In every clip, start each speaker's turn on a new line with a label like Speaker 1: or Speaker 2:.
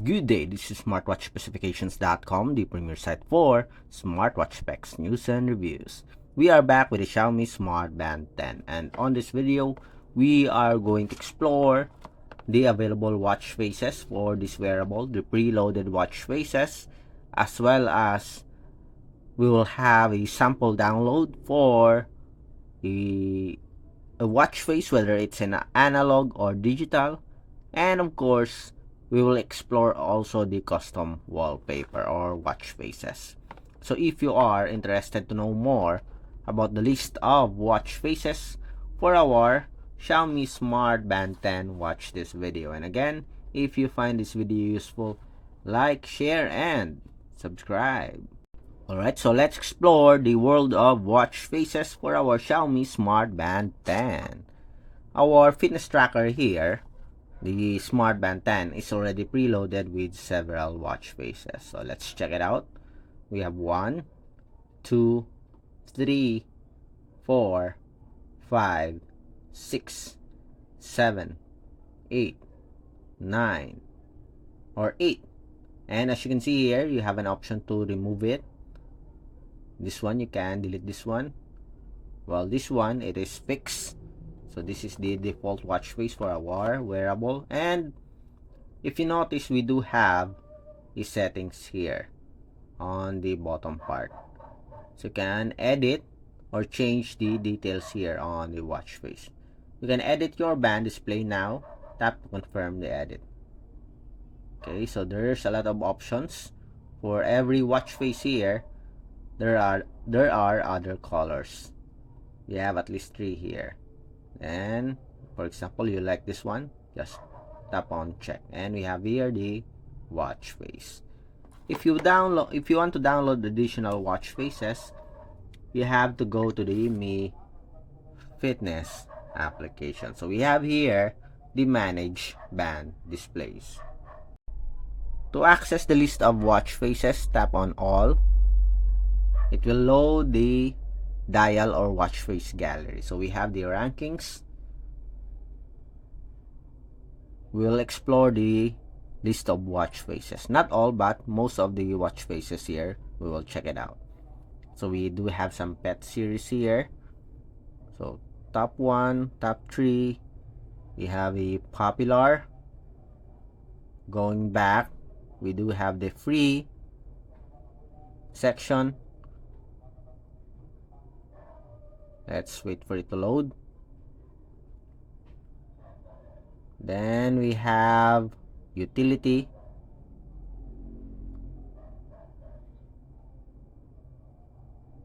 Speaker 1: Good day, this is smartwatchspecifications.com, the premier site for smartwatch specs, news, and reviews. We are back with the Xiaomi Smart Band 10, and on this video, we are going to explore the available watch faces for this wearable, the preloaded watch faces, as well as we will have a sample download for a watch face, whether it's an analog or digital, and of course, we will explore also the custom wallpaper or watch faces. So if you are interested to know more about the list of watch faces for our Xiaomi Smart Band 10, watch this video. And again, if you find this video useful, like, share, and subscribe. Alright, so let's explore the world of watch faces for our Xiaomi Smart Band 10. Our fitness tracker here, the Smart Band 10, is already preloaded with several watch faces. So let's check it out. We have 1, 2, 3, 4, 5, 6, 7, 8, 9, or 8. And as you can see here, you have an option to remove it. This one, you can delete this one. Well, this one, it is fixed. So this is the default watch face for our wearable. And if you notice, we do have the settings here on the bottom part. So you can edit or change the details here on the watch face. You can edit your band display now. Tap to confirm the edit. Okay, so there's a lot of options. For every watch face here, there are other colors. We have at least 3 here. And for example, you like this one, just tap on check, and we have here the watch face. If you want to download additional watch faces, you have to go to the Mi Fitness application. So we have here the manage band displays. To access the list of watch faces, tap on all. It will load the dial or watch face gallery. So we have the rankings. We'll explore the list of watch faces. Not all, but most of the watch faces here. We will check it out. So we do have some pet series here. So top 1, top 3. We have a popular. Going back, we do have the free section. Let's wait for it to load. Then we have utility.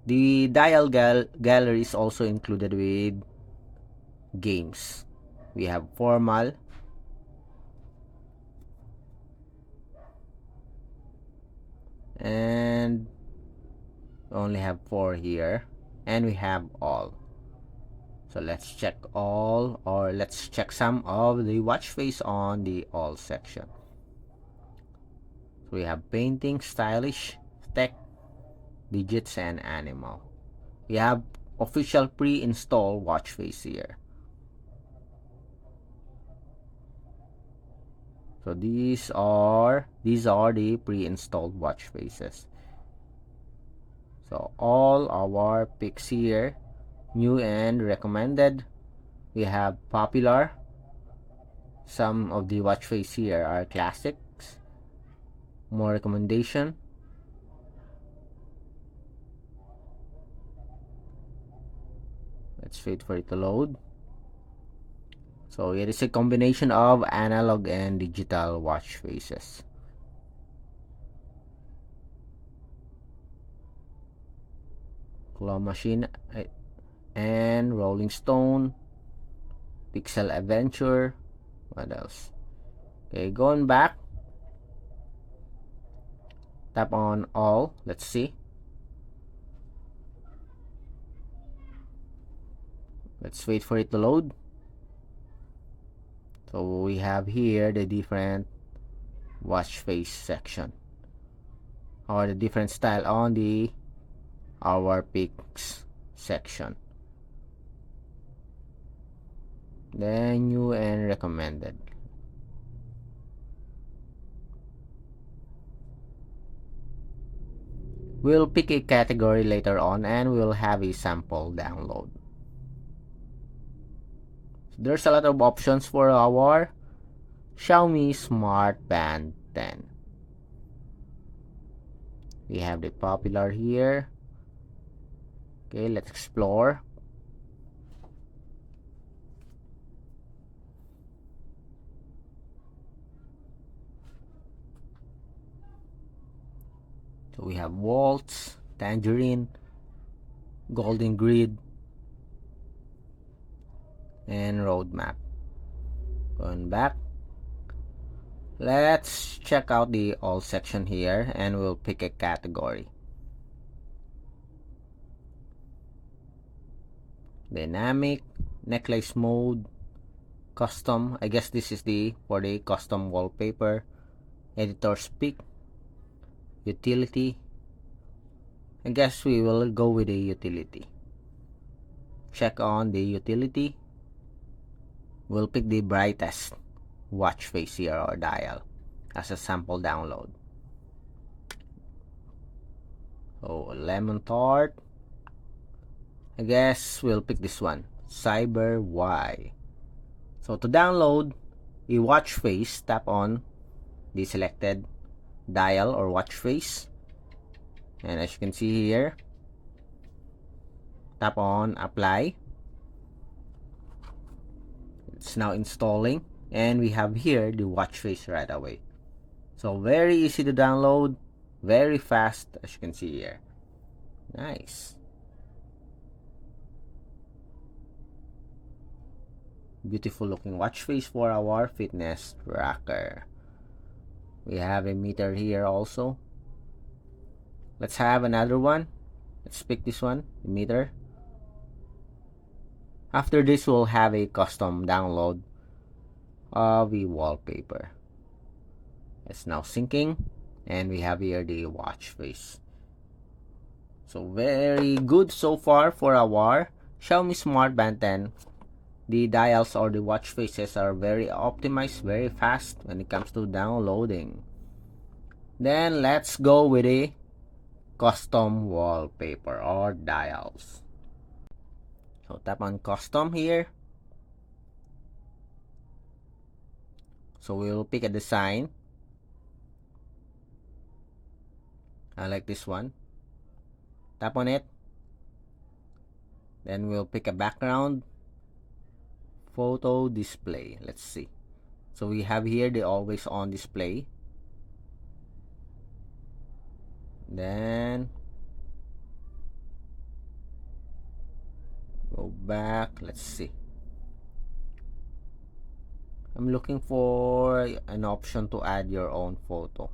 Speaker 1: The dial gallery is also included with games. We have formal. And we only have 4 here. And we have all. So let's check all, or let's check some of the watch face on the all section. So we have painting, stylish, tech, digits, and animal. We have official pre-installed watch face here. So these are the pre-installed watch faces. So all our picks here, new and recommended. We have popular. Some of the watch face here are classics. More recommendation. Let's wait for it to load. So it is a combination of analog and digital watch faces. Claw Machine and Rolling Stone, Pixel Adventure. What else? Okay, going back, tap on all. Let's see. Let's wait for it to load. So we have here the different watch face section, or the different style on the our picks section. Then new and recommended. We'll pick a category later on and we'll have a sample download. There's a lot of options for our Xiaomi Smart Band 10. We have the popular here. Okay, let's explore. So we have Waltz, Tangerine, Golden Grid, and Roadmap. Going back, let's check out the all section here and we'll pick a category. Dynamic, necklace mode, custom. I guess this is for the custom wallpaper. Editor's pick, utility. I guess we will go with the utility. Check on the utility. We'll pick the brightest watch face here or dial as a sample download. So lemon tart. I guess we'll pick this one, Cyber Y. So to download a watch face, tap on the selected dial or watch face, and as you can see here, tap on apply. It's now installing and we have here the watch face right away. So very easy to download, very fast, as you can see here. Nice. Beautiful looking watch face for our fitness tracker. We have a meter here also. Let's have another one. Let's pick this one, the meter. After this, we'll have a custom download of the wallpaper. It's now syncing and we have here the watch face. So very good so far for our Xiaomi Smart Band 10. The dials or the watch faces are very optimized, very fast when it comes to downloading. Then let's go with a custom wallpaper or dials. So tap on custom here. So we'll pick a design. I like this one. Tap on it. Then we'll pick a background. Photo display. Let's see. So we have here the always on display. Then go back. Let's see. I'm looking for an option to add your own photo.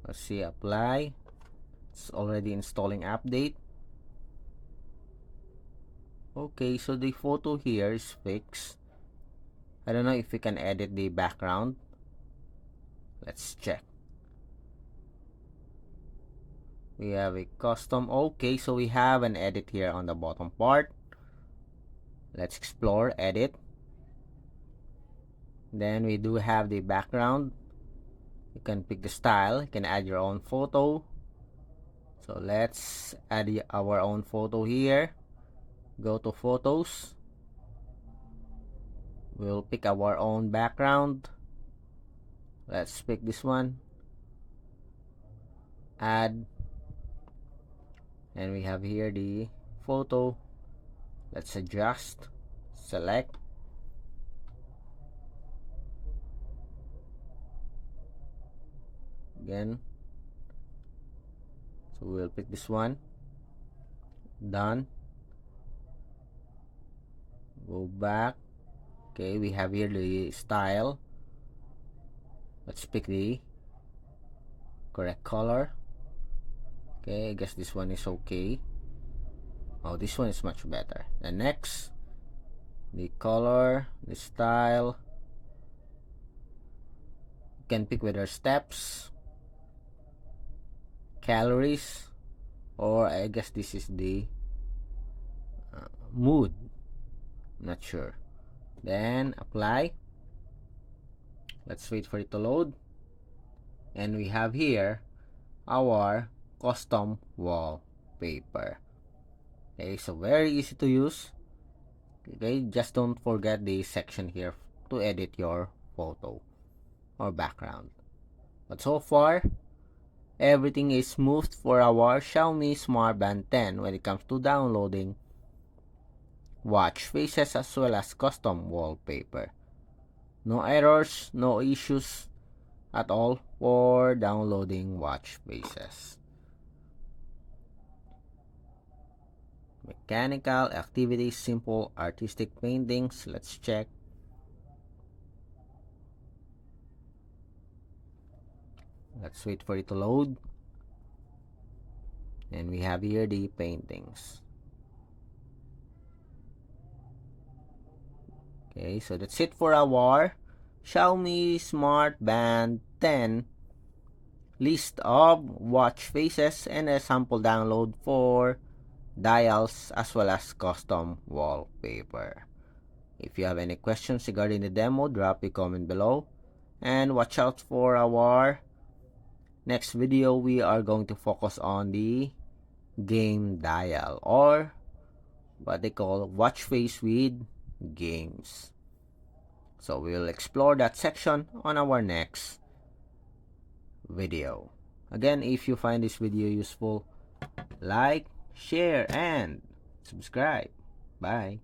Speaker 1: Let's see, apply. It's already installing update. Okay, so the photo here is fixed. I don't know if we can edit the background. Let's check. We have a custom. Okay, so we have an edit here on the bottom part. Let's explore, edit. Then we do have the background. You can pick the style. You can add your own photo. So let's add our own photo here. Go to photos. We'll pick our own background. Let's pick this one. Add. And we have here the photo. Let's adjust. Select. Again. So we'll pick this one. Done. Go back. Okay, we have here the style. Let's pick the correct color. Okay, I guess this one is okay. Oh, this one is much better. The next, the color, the style. You can pick whether steps, calories, or I guess this is the mood. Not sure. Then apply. Let's wait for it to load. And we have here our custom wallpaper. Okay, so very easy to use. Okay, just don't forget the section here to edit your photo or background. But so far, everything is smooth for our Xiaomi Smart Band 10 when it comes to downloading watch faces as well as custom wallpaper. No errors, no issues at all for downloading watch faces. Mechanical activities, simple artistic paintings. Let's check. Let's wait for it to load. And we have here the paintings. Okay, so that's it for our Xiaomi Smart Band 10 list of watch faces and a sample download for dials as well as custom wallpaper. If you have any questions regarding the demo, drop a comment below. And watch out for our next video. We are going to focus on the game dial, or what they call watch face with games. So we'll explore that section on our next video. Again, if you find this video useful, like, share, and subscribe. Bye.